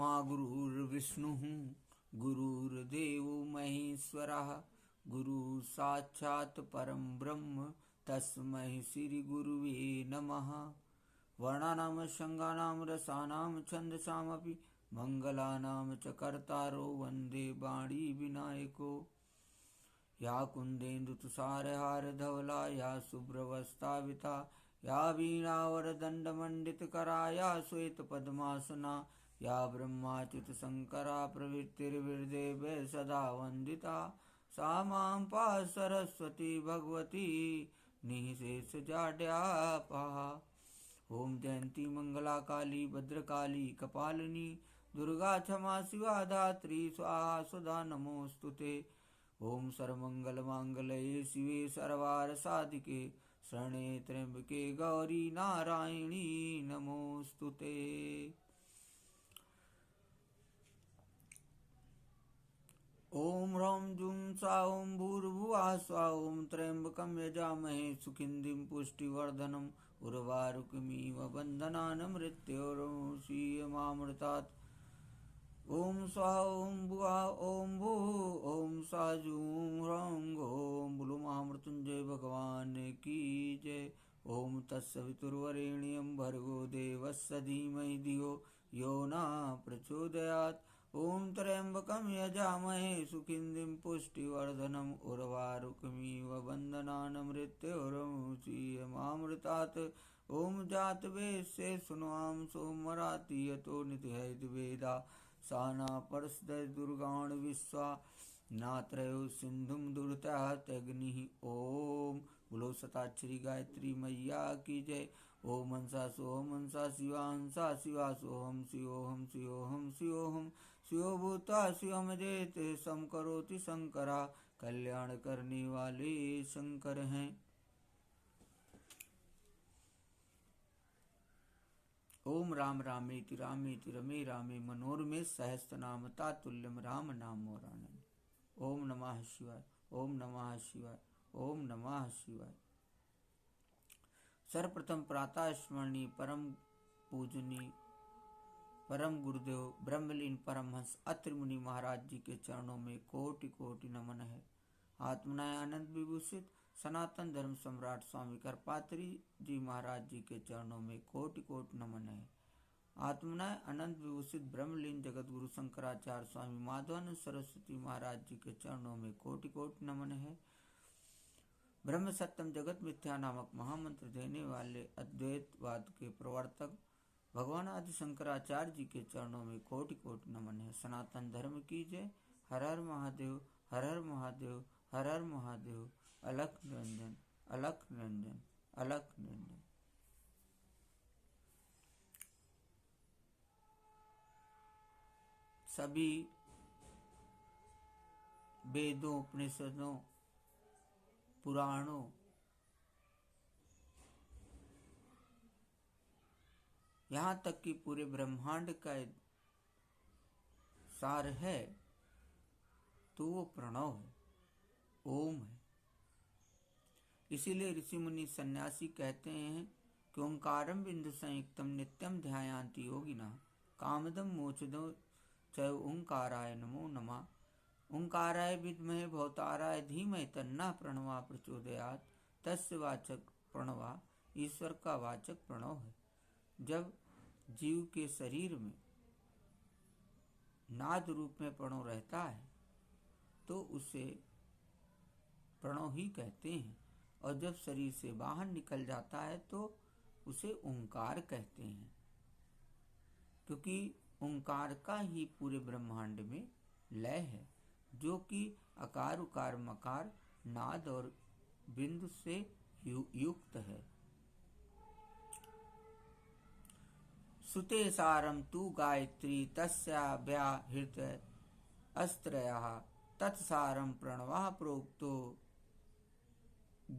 ब्रह्मा गुरुर्विष्णुः गुरुर्देवो महेश्वरः गुरु साक्षात् परं ब्रह्म तस्मै श्री गुरुवे नमः। वर्णानां शृंगानां रसानां छन्दसामपि मंगलानां च कर्तारो वन्दे वाणी विनायको। या कुन्देन्दुतुषारहारधवला या शुभ्रवस्त्राविता या वीणावरदण्डमण्डितकरा या श्वेतपद्मासना या ब्रह्माच्युतशङ्करा प्रभृतिर्विदेवै सदा वन्दिता सा मां पाहि सरस्वती भगवती निःशेषजाड्यापहा। ॐ जयन्ती मंगला काली भद्रकाली कपालिनी दुर्गा क्षमा शिवा धात्री स्वाहा सुधा नमोस्तुते। ओम सर्वमंगलमांगल्ये शिवे सर्वार्थसाधिके शरणे त्र्यंबके गौरी नारायणी नमोस्तुते। ओम ह्रौं जुं सा ॐ भूर्भुवः स्वः ॐ त्र्यंबकं यजामहे सुगन्धिं पुष्टिवर्धनम् उर्वारुकमिव बन्धनान् मृत्योर्मुक्षीयमामृतात्। ओम स्वाहा ओम भुवः ओम भूः ओम सा जूं ह्रौं ओम बुलुमामृत्युंजय भगवान की जय। ओम तत्सवितुर्वरेण्यं भर्गो देवस्य धीमहि धियो यो न प्रचोदयात्। ओम त्र्यंबकं यजामहे सुगन्धिं पुष्टिवर्धनम् उर्वारुकमिव बन्धनान् मृत्योर्मुक्षीयमामृतात्। ओम जातवेदस्य शृण्वाम सोमराति यतो नित्यहैतवेदा साना परस्दै दुर्गाण विश्वा नात्रयो सिंधुम दुर्तः तग्निः। ओम बोलो सताक्षरी गायत्री मैया की जय। ओम हंसा सोहम हंसा शिवा हंसा शिवा सोहम शिवोहम शिवोहम शिवोहम शिवो भूता शिवमजेत समकरोति शंकरा कल्याण करने वाले शंकर हैं। ओम राम रामेति रामेति रमे रामे मनोरमे सहस्रनाम तातुल्यम राम नाम मोरानन। ओम नमः शिवाय ओम नमः शिवाय ओम नमः शिवाय। सर्वप्रथम प्रातः स्मरणीय परम पूजनीय परम गुरुदेव ब्रह्मलीन परमहंस अत्रि मुनि महाराज जी के चरणों में कोटि कोटि नमन है। आत्मनाय आनंद विभूषित सनातन धर्म सम्राट स्वामी करपात्री जी महाराज जी के चरणों में कोटि कोटि नमन है। आत्मनाय अनंत विभूषित ब्रह्मलीन जगत गुरु शंकराचार्य स्वामी माधवानंद सरस्वती महाराज जी के चरणों में कोटि कोटि नमन है। ब्रह्म सत्यम जगत मिथ्या नामक महामंत्र देने वाले अद्वैतवाद के प्रवर्तक भगवान आदि शंकराचार्य जी के चरणों में कोटि कोटि नमन है। सनातन धर्म की जय। हर हर महादेव हर हर महादेव हर हर महादेव। अलख निरंजन अलख निरंजन अलख निरंजन। सभी वेदों उपनिषदों पुराणों यहाँ तक कि पूरे ब्रह्मांड का सार है तो वो प्रणव है, ओम है। इसीलिए ऋषि मुनि सन्यासी कहते हैं कि ओंकारम बिंदु संयुक्तम नित्यम ध्यायान्ति योगिनः कामदम मोक्षदो च ओंकाराय नमो नमः। ओंकाराय विद्महे भवताराय धीमहि तन्नः प्रणवा प्रचोदयात्। तस्य वाचक प्रणवा ईश्वर का वाचक प्रणव है। जब जीव के शरीर में नाद रूप में प्रणव रहता है तो उसे प्रणव ही कहते हैं, और जब शरीर से बाहर निकल जाता है तो उसे ओंकार कहते हैं, क्योंकि ओंकार का ही पूरे ब्रह्मांड में लय है, जो कि अकार उकार मकार नाद और बिंदु से युक्त है। सुते सारम तु गायत्री तस्याव्याहृत अस्त्रयः तत्सारम प्रणवः प्रोक्तो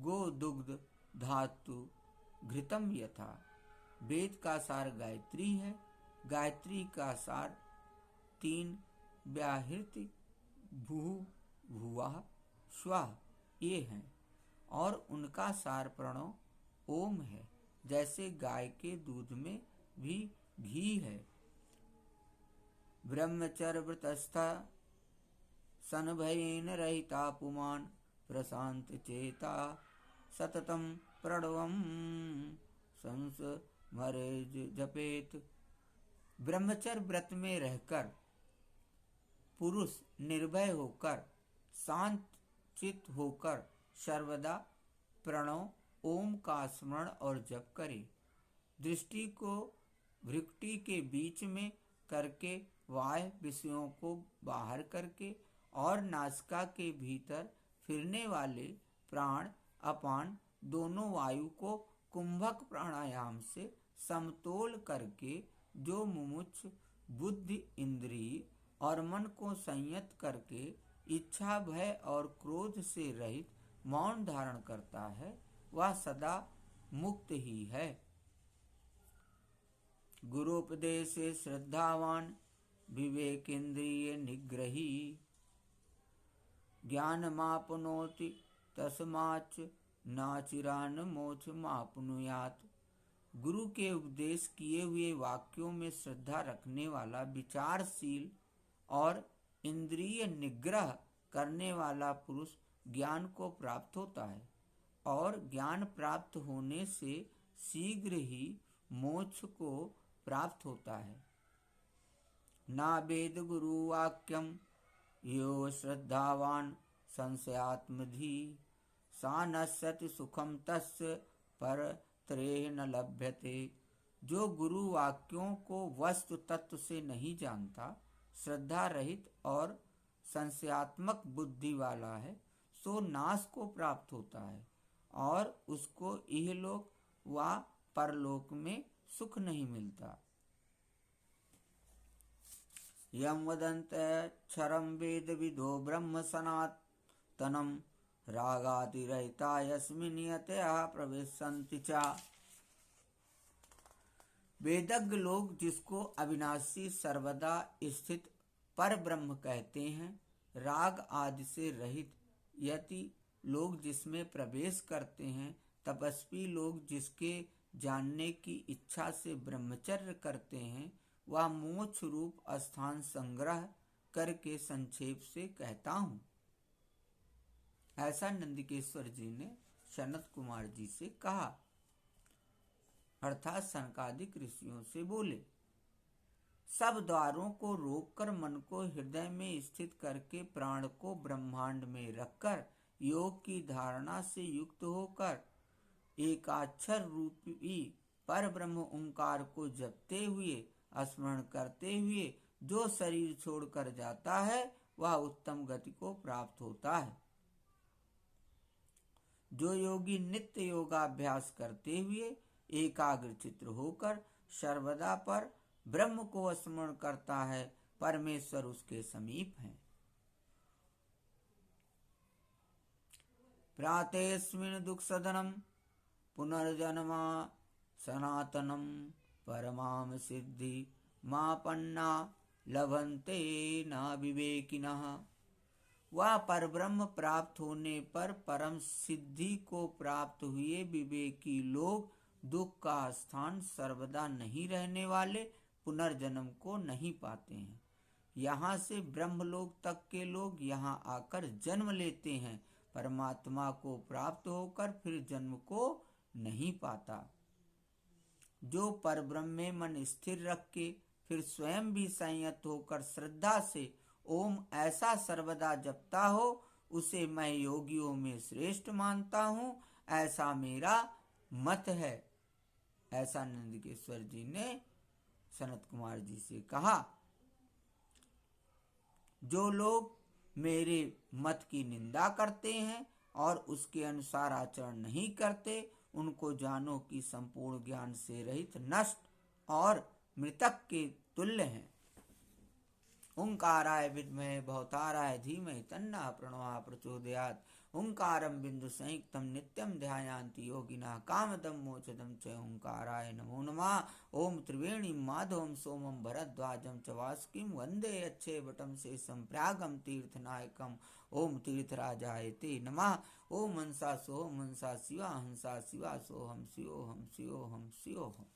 गो दुग्ध धातु घृतम यथा। वेद का सार गायत्री है। गायत्री का सार 3 व्याहृत भू भुवः स्वः ये हैं, और उनका सार प्रणव ओम है। जैसे गाय के दूध में भी घी है, ब्रह्मचर्य व्रतस्था सन भयेन रहिता पुमान प्रशांत चेता सततम प्रणवम संस मरे जपेत। ब्रह्मचर्य व्रत में रहकर पुरुष निर्भय होकर शांत चित्त होकर सर्वदा प्रणव ओम का स्मरण और जप करे। दृष्टि को भृकुटी के बीच में करके वायु विषयों को बाहर करके और नासिका के भीतर फिरने वाले प्राण अपान दोनों वायु को कुंभक प्राणायाम से समतोल करके जो मुमुक्ष बुद्धि इंद्रिय और मन को संयत करके इच्छा भय और क्रोध से रहित मौन धारण करता है वह सदा मुक्त ही है। गुरुपदेश श्रद्धावान विवेकेन्द्रिय निग्रही ज्ञान मापनोति तस्माच्च नाचिरान मोक्ष मापनुयात। गुरु के उपदेश किए हुए वाक्यों में श्रद्धा रखने वाला विचारशील और इंद्रिय निग्रह करने वाला पुरुष ज्ञान को प्राप्त होता है और ज्ञान प्राप्त होने से शीघ्र ही मोक्ष को प्राप्त होता है। ना वेद गुरु वाक्यम यो श्रद्धावान संशयात्मधि सा नश्यति सुखम तस्य पर त्रेह न लभ्यते। जो गुरु वाक्यों को वस्तु तत्व से नहीं जानता, श्रद्धा रहित और संशयात्मक बुद्धि वाला है, सो नाश को प्राप्त होता है और उसको इहलोक व परलोक में सुख नहीं मिलता। यम वदन्त क्षरम वेद विदो ब्रह्म सनातनम रागातिरहिता यस्मिन् यतया प्रविशन्ति च। वेदज्ञ लोग जिसको अविनाशी सर्वदा स्थित पर ब्रह्म कहते हैं, राग आदि से रहित यति लोग जिसमें प्रवेश करते हैं, तपस्वी लोग जिसके जानने की इच्छा से ब्रह्मचर्य करते हैं, वह मोक्ष रूप स्थान संग्रह करके संक्षेप से कहता हूँ। ऐसा नंदिकेश्वर जी ने सनत कुमार जी से कहा, अर्थात सनकादिक ऋषियों से बोले। सब द्वारों को रोककर मन को हृदय में स्थित करके प्राण को ब्रह्मांड में रखकर योग की धारणा से युक्त होकर एकाक्षर रूपी पर ब्रह्म ओंकार को जपते हुए स्मरण करते हुए जो शरीर छोड़कर जाता है वह उत्तम गति को प्राप्त होता है। जो योगी नित्य योगाभ्यास करते हुए एकाग्र चित्र होकर सर्वदा पर ब्रह्म को स्मरण करता है, परमेश्वर उसके समीप है। प्रातेस्मिन् दुख सदनम पुनर्जन्मा सनातनम परमाम सिद्धि मापन्ना लभन्ते न विवेकिनः। वह परब्रह्म प्राप्त होने पर परम सिद्धि को प्राप्त हुए विवेकी लोग दुख का स्थान सर्वदा नहीं रहने वाले पुनर्जन्म को नहीं पाते हैं। यहाँ से ब्रह्मलोक तक के लोग यहाँ आकर जन्म लेते हैं, परमात्मा को प्राप्त होकर फिर जन्म को नहीं पाता। जो परब्रह्म में मन स्थिर रख के फिर स्वयं भी संयत होकर श्रद्धा से ओम ऐसा सर्वदा जपता हो, उसे मैं योगियों में श्रेष्ठ मानता हूँ, ऐसा मेरा मत है। ऐसा नंदिकेश्वर जी ने सनत कुमार जी से कहा। जो लोग मेरे मत की निंदा करते हैं और उसके अनुसार आचरण नहीं करते, उनको जानो कि संपूर्ण ज्ञान से रहित नष्ट और मृतक के तुल्य हैं। ओंकाराय विद्महे भवताराय धीमहि तन्नः प्रणवः प्रचोदयात्। ओंकारं बिंदु संयुक्तं नित्यं ध्यायन्ति योगिनः कामदं मोक्षदं च। ओंकाराय नमो नमः। ओम त्रिवेणी माधवं सोमं भरद्वाजं च वासुकिं वंदे अक्षयवटं शेषं प्रयागं तीर्थनायकम्। ओम तीर्थराजाय ते नमः। ओम हंसा सोहम हंसा शिवा हंसा शिवा सोहम शिवोहम शिवोहम शिवोहम।